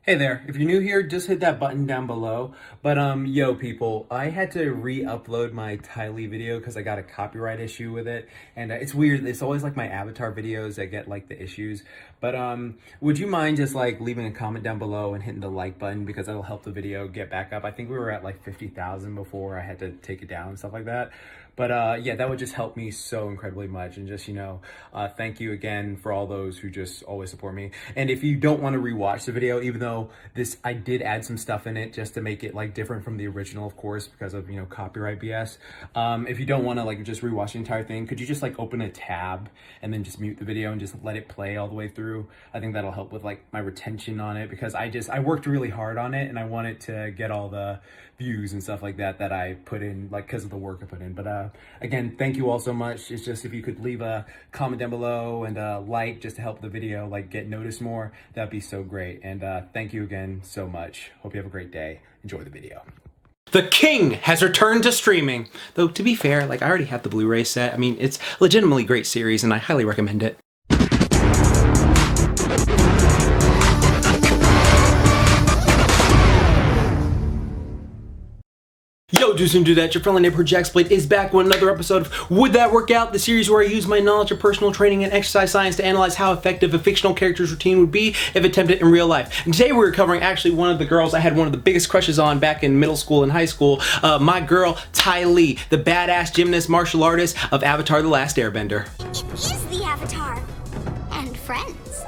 Hey there, if you're new here, just hit that button down below. But yo people, I had to re-upload my Ty Lee video because I got a copyright issue with it. And it's weird, it's always like my Avatar videos that get like the issues. But would you mind just like leaving a comment down below and hitting the like button, because that'll help the video get back up. I think we were at like 50,000 before I had to take it down and stuff like that. But yeah, that would just help me so incredibly much. And just, thank you again for all those who just always support me. And if you don't want to rewatch the video, even though I did add some stuff in it just to make it like different from the original, of course, because of, copyright BS. If you don't want to like just rewatch the entire thing, could you just like open a tab and then just mute the video and just let it play all the way through? I think that'll help with like my retention on it, because I worked really hard on it and I wanted to get all the views and stuff like that I put in, like because of the work I put in. But again, thank you all so much. It's just, if you could leave a comment down below and like, just to help the video like get noticed more, that'd be so great. And thank you again so much. Hope you have a great day. Enjoy the video. The King has returned to streaming. Though, to be fair, like I already had the Blu-ray set. I mean, it's legitimately great series and I highly recommend it. Yo, do some do that. Your friendly neighborhood JaxBlade is back with another episode of Would That Work Out? The series where I use my knowledge of personal training and exercise science to analyze how effective a fictional character's routine would be if attempted in real life. And today we're covering actually one of the girls I had one of the biggest crushes on back in middle school and high school. My girl, Ty Lee, the badass gymnast martial artist of Avatar the Last Airbender. It is the Avatar. And friends.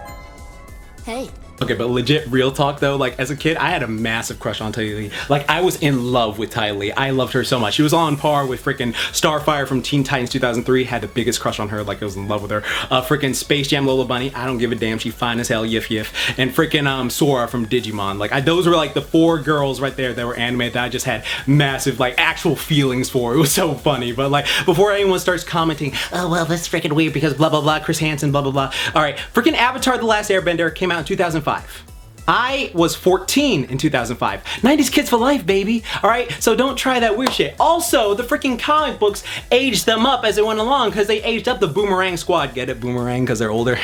Hey. Okay, but legit real talk though, like as a kid, I had a massive crush on Ty Lee. Like I was in love with Ty Lee. I loved her so much. She was on par with freaking Starfire from Teen Titans 2003. Had the biggest crush on her, like I was in love with her. Freaking Space Jam Lola Bunny, I don't give a damn. She fine as hell, yif yif. And freaking Sora from Digimon. Like those were like the four girls right there that were animated that I just had massive like actual feelings for. It was so funny. But like before anyone starts commenting, oh well, that's freaking weird because blah blah blah, Chris Hansen, blah blah blah. All right, freaking Avatar the Last Airbender came out in 2005. I was 14 in 2005. 90s kids for life, baby. All right, so don't try that weird shit. Also, the freaking comic books aged them up as they went along, because they aged up the Boomerang squad. Get it, Boomerang, because they're older.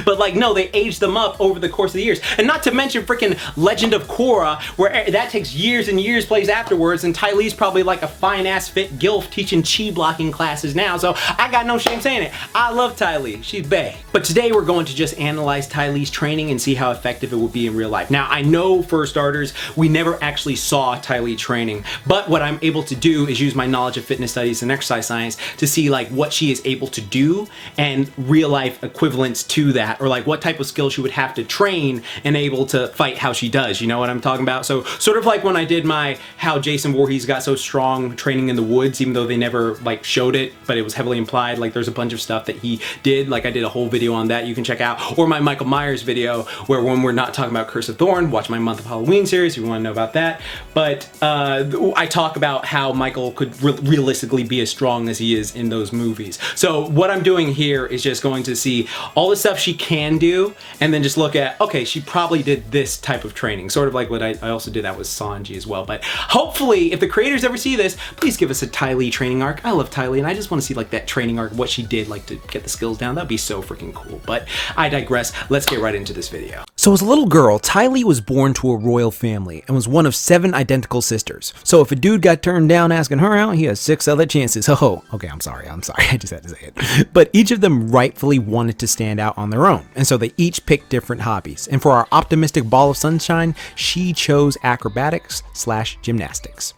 But like, no, they aged them up over the course of the years. And not to mention freaking Legend of Korra, where that takes years and years plays afterwards, and Ty Lee's probably like a fine-ass fit gilf teaching chi blocking classes now, so I got no shame saying it. I love Ty Lee. She's bae. But today we're going to just analyze Ty Lee's training and see how effective it would be in real life. Now, I know for starters, we never actually saw Ty Lee training, but what I'm able to do is use my knowledge of fitness studies and exercise science to see like what she is able to do and real life equivalents to that, or like what type of skill she would have to train and able to fight how she does. You know what I'm talking about? So sort of like when I did my how Jason Voorhees got so strong training in the woods, even though they never like showed it, but it was heavily implied. Like there's a bunch of stuff that he did. Like I did a whole video on that you can check out, or my Michael Myers video where when we're not talking about Curse of Thorn, watch my Month of Halloween series if you want to know about that. But I talk about how Michael could realistically be as strong as he is in those movies. So what I'm doing here is just going to see all the stuff she can do and then just look at, okay, she probably did this type of training. Sort of like what I also did that with Sanji as well. But hopefully, if the creators ever see this, please give us a Ty Lee training arc. I love Ty Lee and I just want to see like that training arc, what she did like to get the skills down. That'd be so freaking cool. But I digress. Let's get right into this video. So as a little girl, Ty Lee was born to a royal family and was one of 7 identical sisters. So if a dude got turned down asking her out, he has 6 other chances. Oh, okay, I'm sorry, I just had to say it. But each of them rightfully wanted to stand out on their own, and so they each picked different hobbies. And for our optimistic ball of sunshine, she chose acrobatics/gymnastics.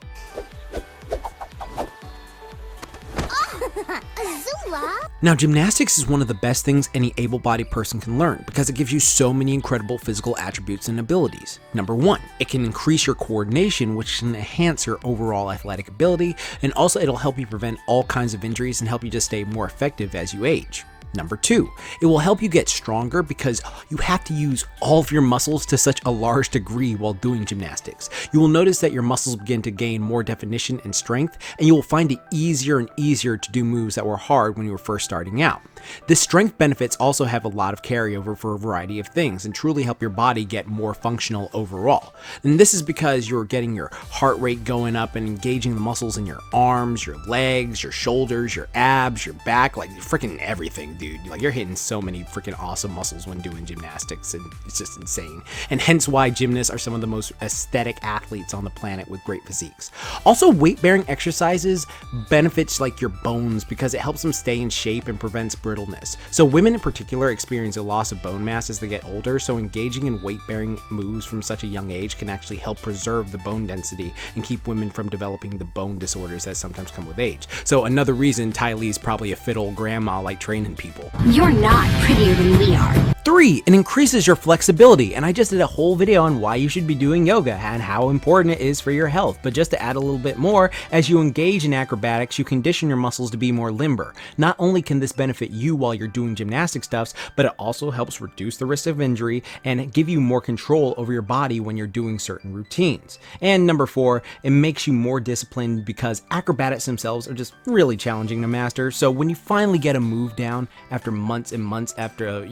Azula? Now, gymnastics is one of the best things any able-bodied person can learn because it gives you so many incredible physical attributes and abilities. Number 1, it can increase your coordination, which can enhance your overall athletic ability, and also it'll help you prevent all kinds of injuries and help you just stay more effective as you age. Number 2, it will help you get stronger because you have to use all of your muscles to such a large degree while doing gymnastics. You will notice that your muscles begin to gain more definition and strength, and you will find it easier and easier to do moves that were hard when you were first starting out. This strength benefits also have a lot of carryover for a variety of things and truly help your body get more functional overall. And this is because you're getting your heart rate going up and engaging the muscles in your arms, your legs, your shoulders, your abs, your back, like freaking everything, dude. dude. Like, you're hitting so many freaking awesome muscles when doing gymnastics, and it's just insane. And hence why gymnasts are some of the most aesthetic athletes on the planet with great physiques. Also, weight-bearing exercises benefits like your bones because it helps them stay in shape and prevents brittleness. So women in particular experience a loss of bone mass as they get older, so engaging in weight-bearing moves from such a young age can actually help preserve the bone density and keep women from developing the bone disorders that sometimes come with age. So another reason Ty Lee's probably a fit old grandma like training people. You're not prettier than we are. 3, it increases your flexibility, and I just did a whole video on why you should be doing yoga and how important it is for your health. But just to add a little bit more, as you engage in acrobatics, you condition your muscles to be more limber. Not only can this benefit you while you're doing gymnastic stuffs, but it also helps reduce the risk of injury and give you more control over your body when you're doing certain routines. And number 4, it makes you more disciplined because acrobatics themselves are just really challenging to master. So when you finally get a move down after months and months after,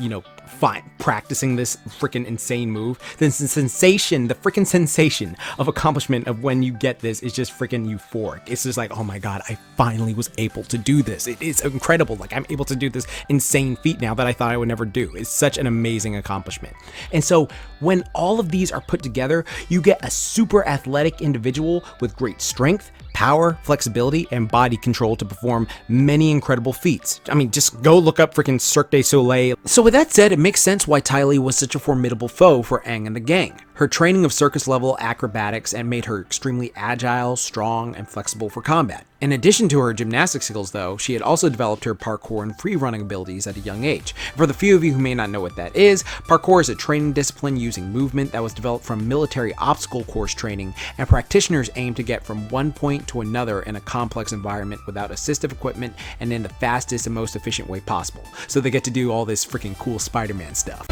practicing this freaking insane move, then the freaking sensation of accomplishment of when you get this is just freaking euphoric. It's just like, oh my god, I finally was able to do this. It is incredible. Like, I'm able to do this insane feat now that I thought I would never do. It's such an amazing accomplishment. And so when all of these are put together, you get a super athletic individual with great strength, power, flexibility, and body control to perform many incredible feats. I mean, just go look up freaking Cirque du Soleil. So with that said, it makes sense why Ty Lee was such a formidable foe for Aang and the gang. Her training of circus level acrobatics and made her extremely agile, strong, and flexible for combat. In addition to her gymnastic skills though, she had also developed her parkour and free running abilities at a young age. For the few of you who may not know what that is, parkour is a training discipline using movement that was developed from military obstacle course training, and practitioners aim to get from one point to another in a complex environment without assistive equipment and in the fastest and most efficient way possible. So they get to do all this freaking cool Spider-Man stuff.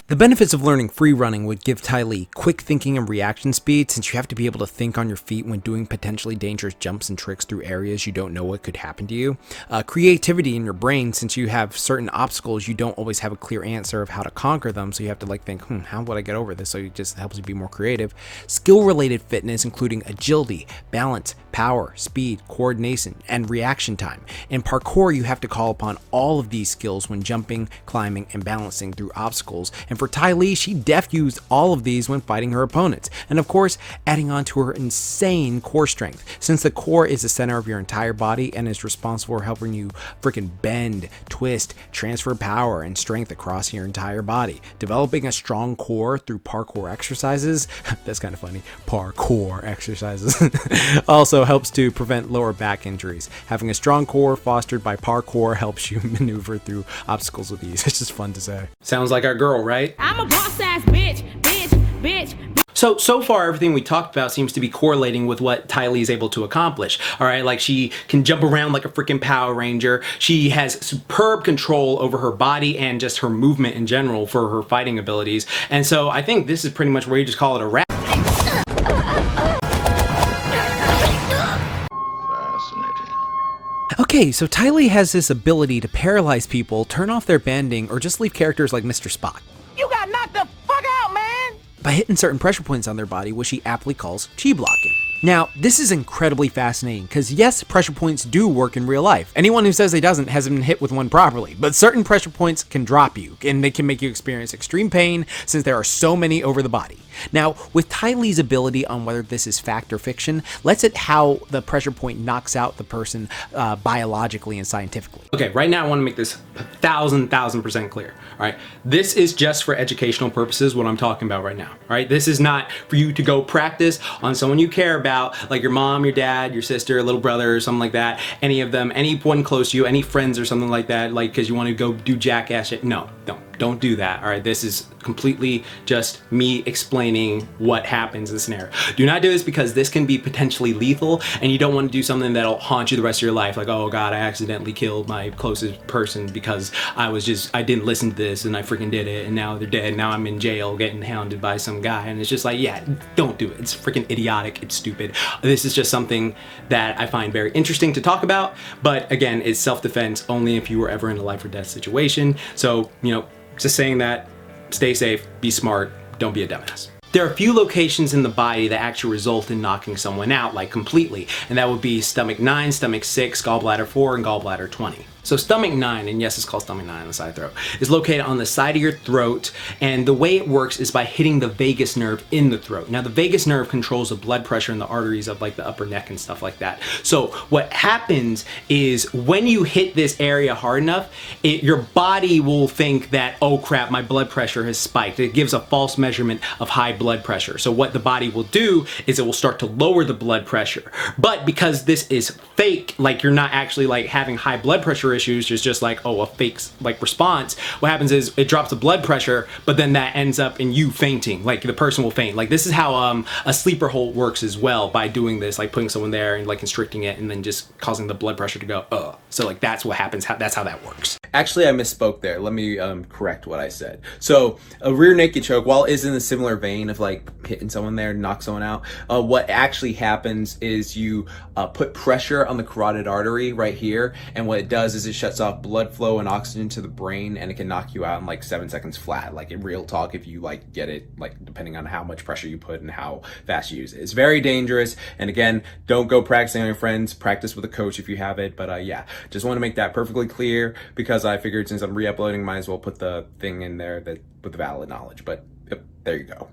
The benefits of learning free running would give Ty Lee quick thinking and reaction speed, since you have to be able to think on your feet when doing potentially dangerous jumps and tricks through areas you don't know what could happen to you. Creativity in your brain, since you have certain obstacles you don't always have a clear answer of how to conquer them, so you have to think, how would I get over this? So it just helps you be more creative. Skill related fitness, including agility, balance, power, speed, coordination, and reaction time. In parkour, you have to call upon all of these skills when jumping, climbing, and balancing through obstacles. And for Ty Lee, she used all of these when fighting her opponents. And of course, adding on to her insane core strength, since the core is the center of your entire body and is responsible for helping you freaking bend, twist, transfer power, and strength across your entire body. Developing a strong core through parkour exercises, that's kind of funny, parkour exercises, also helps to prevent lower back injuries. Having a strong core fostered by parkour helps you maneuver through obstacles with ease. It's just fun to say. Sounds like our girl, right? I'm a boss ass bitch. So far, everything we talked about seems to be correlating with what Ty Lee is able to accomplish. All right, like she can jump around like a freaking Power Ranger. She has superb control over her body and just her movement in general for her fighting abilities. And so I think this is pretty much where you just call it a wrap. Okay, so Ty Lee has this ability to paralyze people, turn off their bending, or just leave characters like Mr. Spock. You got knocked the fuck out, man! By hitting certain pressure points on their body, which she aptly calls chi blocking. Now, this is incredibly fascinating because yes, pressure points do work in real life. Anyone who says they doesn't hasn't been hit with one properly, but certain pressure points can drop you and they can make you experience extreme pain since there are so many over the body. Now, with Ty Lee's ability on whether this is fact or fiction, let's at how the pressure point knocks out the person biologically and scientifically. Okay, right now I want to make this 1000% clear. All right, this is just for educational purposes, what I'm talking about right now. All right, this is not for you to go practice on someone you care about, like your mom, your dad, your sister, little brother, or something like that. Any of them, anyone close to you, any friends or something like that, like because you want to go do jackass shit. No, don't do that. All right, this is completely just me explaining what happens in the scenario. Do not do this because this can be potentially lethal and you don't want to do something that'll haunt you the rest of your life. Like, oh God, I accidentally killed my closest person because I didn't listen to this and I freaking did it and now they're dead. Now I'm in jail getting hounded by some guy. And it's just like, yeah, don't do it. It's freaking idiotic. It's stupid. This is just something that I find very interesting to talk about. But again, it's self-defense only if you were ever in a life or death situation. So, just saying that, stay safe, be smart, don't be a dumbass. there are a few locations in the body that actually result in knocking someone out, like completely, and that would be stomach 9, stomach 6, gallbladder 4, and gallbladder 20. So stomach 9, and yes, it's called stomach 9 on the side throat, is located on the side of your throat, and the way it works is by hitting the vagus nerve in the throat. Now, the vagus nerve controls the blood pressure in the arteries of like the upper neck and stuff like that. So what happens is when you hit this area hard enough, your body will think that, oh crap, my blood pressure has spiked. It gives a false measurement of high blood pressure. So what the body will do is it will start to lower the blood pressure. But because this is fake, like you're not actually like having high blood pressure issues, it's just like, oh, a fake like response, what happens is it drops the blood pressure, but then that ends up in you fainting. Like the person will faint. Like this is how a sleeper hold works as well, by doing this, like putting someone there and like constricting it and then just causing the blood pressure to go so like that's what happens. That's how that works. Actually, I misspoke there. Let me correct what I said. So a rear naked choke, while it is in a similar vein of like hitting someone there, knock someone out, what actually happens is you put pressure on the carotid artery right here, and what it does is it shuts off blood flow and oxygen to the brain, and it can knock you out in like 7 seconds flat. Like in real talk, if you like get it, like depending on how much pressure you put and how fast you use it. It's very dangerous, and again, don't go practicing on your friends. Practice with a coach if you have it. But yeah, just want to make that perfectly clear, because I figured since I'm re-uploading, might as well put the thing in there that with the valid knowledge. But yep, there you go.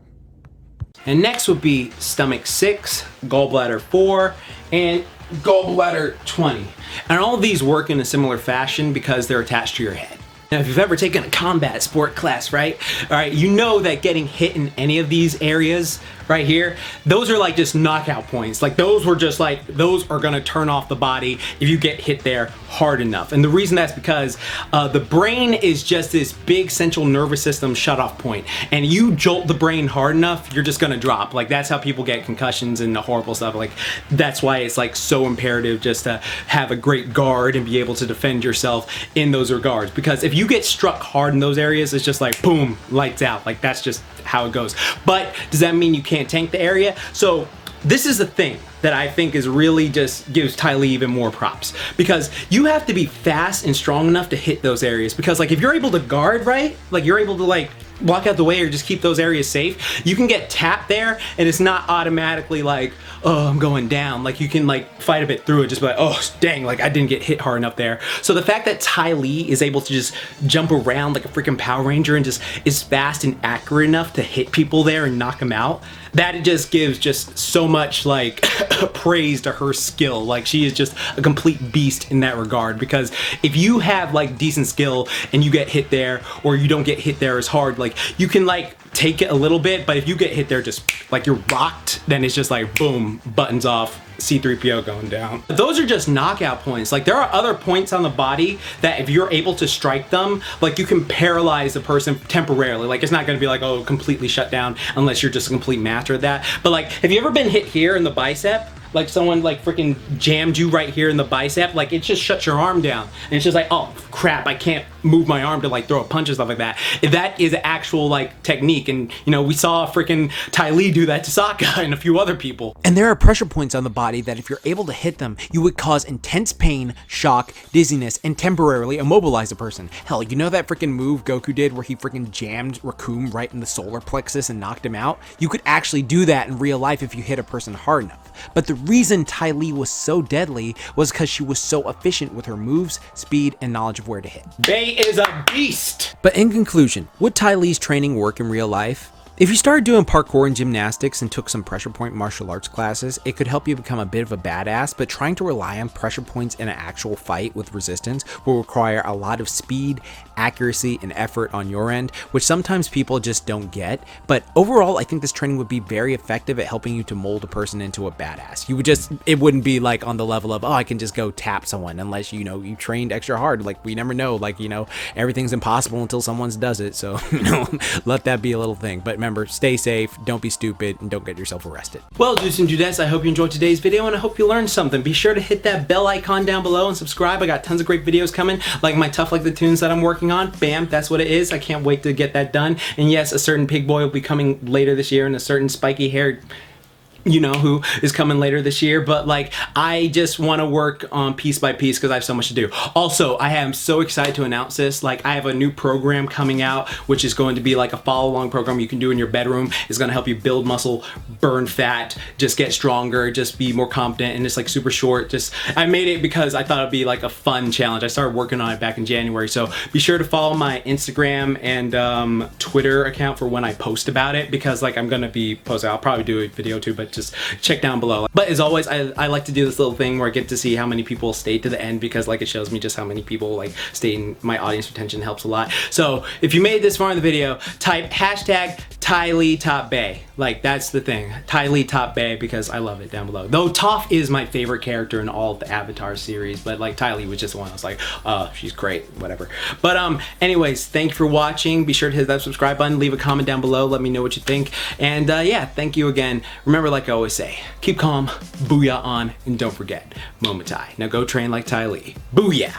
And next would be stomach 6, gallbladder 4, and gallbladder 20. And all of these work in a similar fashion because they're attached to your head. Now, if you've ever taken a combat sport class, right? All right, you know that getting hit in any of these areas right here, those are like just knockout points. Like those were just like, those are gonna turn off the body if you get hit there hard enough. And the reason that's because the brain is just this big central nervous system shutoff point. And you jolt the brain hard enough, you're just gonna drop. Like that's how people get concussions and the horrible stuff. Like that's why it's like so imperative just to have a great guard and be able to defend yourself in those regards. Because if you get struck hard in those areas, it's just like boom, lights out. Like that's just how it goes. But does that mean you can't tank the area? So this is the thing that I think is really just gives Ty Lee even more props, because you have to be fast and strong enough to hit those areas. Because like if you're able to guard right, like you're able to like block out the way or just keep those areas safe, you can get tapped there and it's not automatically like, oh, I'm going down. Like you can like fight a bit through it, just be like, oh dang, like I didn't get hit hard enough there. So the fact that Ty Lee is able to just jump around like a freaking Power Ranger and just is fast and accurate enough to hit people there and knock them out, that it just gives just so much like praise to her skill. Like she is just a complete beast in that regard, because if you have like decent skill and you get hit there, or you don't get hit there as hard, like you can like take it a little bit, but if you get hit there just like you're rocked, then it's just like boom, buttons off, C-3PO going down. Those are just knockout points. Like there are other points on the body that if you're able to strike them, like you can paralyze the person temporarily. Like it's not gonna be like, oh, completely shut down unless you're just a complete master at that. But like, have you ever been hit here in the bicep? Like someone like freaking jammed you right here in the bicep, like it just shuts your arm down. And it's just like, oh crap, I can't move my arm to like throw a punch and stuff like that. That is an actual like technique. And you know, we saw freaking Ty Lee do that to Sokka and a few other people. And there are pressure points on the body that if you're able to hit them, you would cause intense pain, shock, dizziness, and temporarily immobilize a person. Hell, you know that freaking move Goku did where he freaking jammed Raccoon right in the solar plexus and knocked him out? You could actually do that in real life if you hit a person hard enough. But the reason Ty Lee was so deadly was because she was so efficient with her moves, speed, and knowledge of where to hit. Bae is a beast! But in conclusion, would Ty Lee's training work in real life? If you started doing parkour and gymnastics and took some pressure point martial arts classes, it could help you become a bit of a badass, but trying to rely on pressure points in an actual fight with resistance will require a lot of speed, accuracy, and effort on your end, which sometimes people just don't get. But overall, I think this training would be very effective at helping you to mold a person into a badass. It wouldn't be like on the level of, oh, I can just go tap someone, unless, you know, you trained extra hard. Like, we never know, like, you know, everything's impossible until someone does it. So, you know, let that be a little thing. But remember, stay safe, don't be stupid, and don't get yourself arrested. Well, dudes and dudettes, I hope you enjoyed today's video, and I hope you learned something. Be sure to hit that bell icon down below and subscribe. I got tons of great videos coming, like my Tough Like the Tunes that I'm working on. Bam, that's what it is. I can't wait to get that done. And yes, a certain pig boy will be coming later this year, and a certain spiky haired you know, who is coming later this year, but like I just want to work on piece by piece because I have so much to do. Also, I am so excited to announce this. Like, I have a new program coming out, which is going to be like a follow-along program you can do in your bedroom. It's going to help you build muscle, burn fat, just get stronger, just be more confident, and it's like super short. Just, I made it because I thought it'd be like a fun challenge. I started working on it back in January, so be sure to follow my Instagram and Twitter account for when I post about it, because like I'm gonna be posting. I'll probably do a video too, but just check down below. But as always, I like to do this little thing where I get to see how many people stayed to the end, because like it shows me just how many people like stay in. My audience retention helps a lot. So if you made this far in the video, type hashtag TyleeTopBay. Like, that's the thing, TyleeTopBay, because I love it down below. Though Toph is my favorite character in all of the Avatar series, but like Tylee was just one I was like, she's great, whatever. But anyways, thank you for watching. Be sure to hit that subscribe button, leave a comment down below, let me know what you think. And yeah, thank you again. Remember, like I always say, keep calm, booyah on, and don't forget, Momentai. Now go train like Tylee. Booyah!